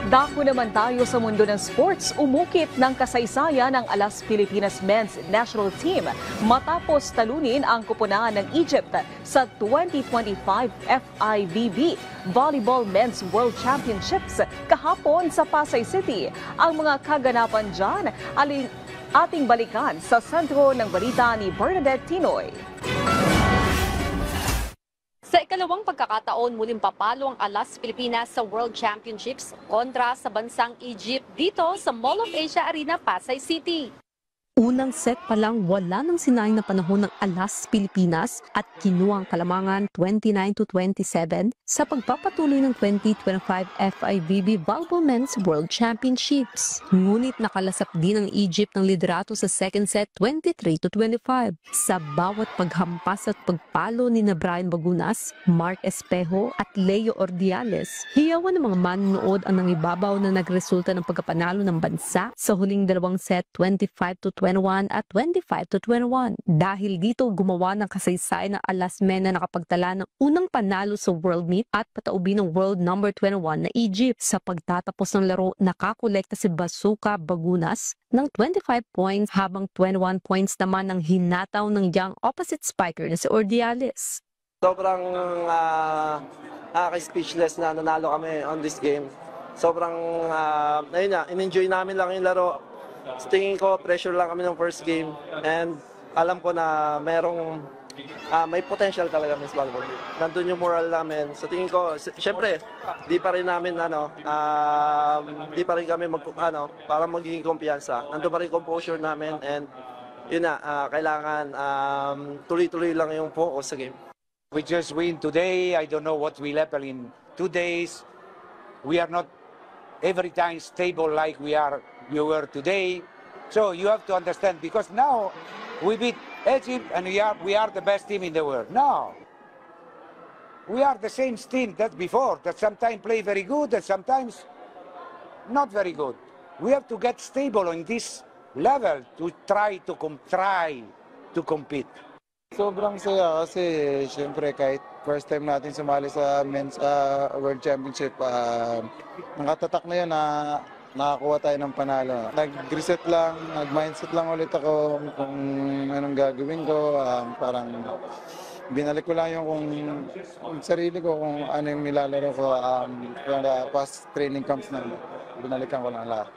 Dako naman tayo sa mundo ng sports. Umukit ng kasaysayan ng Alas Pilipinas Men's National Team matapos talunin ang kupunan ng Egypt sa 2025 FIVB Volleyball Men's World Championships kahapon sa Pasay City. Ang mga kaganapan dyan, ating balikan sa sentro ng balita ni Bernadette Tinoy. Sa ikalawang pagkakataon, muling papalo ang Alas Pilipinas sa World Championships kontra sa bansang Egypt dito sa Mall of Asia Arena, Pasay City. Unang set pa lang wala nang sinayang na panahon ng Alas Pilipinas at kinuha ang kalamangan 29-27 sa pagpapatuloy ng 2025 FIVB Volleyball Men's World Championships. Ngunit nakalasap din ang Egypt ng liderato sa second set 23-25. Sa bawat paghampas at pagpalo ni Brian Bagunas, Mark Espejo at Leo Ordiales, hiyawan ng mga manonood ang nangibabaw na nagresulta ng pagkapanalo ng bansa sa huling dalawang set 25-21 at 25-21. Dahil dito gumawa ng kasaysayan ng Alas Men na nakapagtala ng unang panalo sa World Meet at pataubi ng World number 21 na Egypt. Sa pagtatapos ng laro, nakakolekta si Basuka Bagunas ng 25 points habang 21 points naman ang hinataw ng young opposite spiker na si Ordiales. Sobrang speechless na nanalo kami on this game. Sobrang ayun na, in-enjoy namin lang yung laro. Sa tingin ko, pressure lang kami ng first game and alam ko na may potential talaga Miss Volleyball. Nandun yung moral namin. Sa tingin ko, syempre, di pa rin namin di pa rin kami para magiging kumpiyansa. Nandun pa rin composure namin and yun na, kailangan tuloy-tuloy lang yung focus sa game. We just win today. I don't know what will happen in 2 days. We are not every time stable like we were today. So you have to understand, because now we beat Egypt and we are the best team in the world. No, we are the same team that before, that sometimes play very good and sometimes not very good. We have to get stable on this level to try to compete. Sobrang saya kasi siyempre kahit first time natin sumali sa Men's World Championship, nakatatak na yun na nakakuha tayo ng panalo. Nag-reset lang, nag-mindset lang ulit ako kung anong gagawin ko. Parang binalik ko lang yung sarili ko, kung ano yung nilalaro ko past training camps na binalikan ko lang lahat.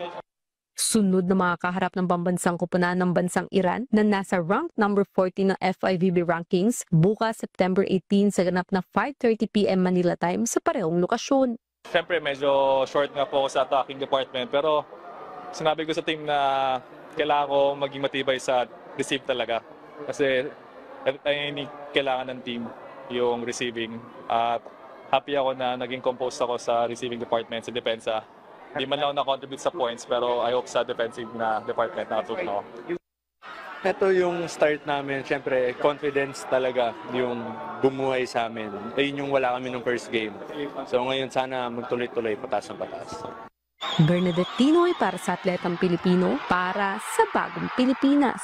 Sunod na makakaharap ng pambansang kupunan ng bansang Iran na nasa rank number 14 ng FIVB rankings bukas September 18 sa ganap na 5:30 PM Manila time sa parehong lokasyon. Siyempre medyo short nga po sa attacking department, pero sinabi ko sa team na kailangan ko maging matibay sa receive talaga. Kasi kailangan ng team yung receiving. At happy ako na naging composed ako sa receiving department, sa depensa. Hindi man lang na-contribute sa points, pero I hope sa defensive na department na-atulong ako. Ito yung start namin, syempre confidence talaga yung bumuhay sa amin. Ayun yung wala kami nung first game. So ngayon sana magtuloy-tuloy, pataas ng pataas. Bernadette Tinoy para sa Atletang Pilipino, para sa Bagong Pilipinas.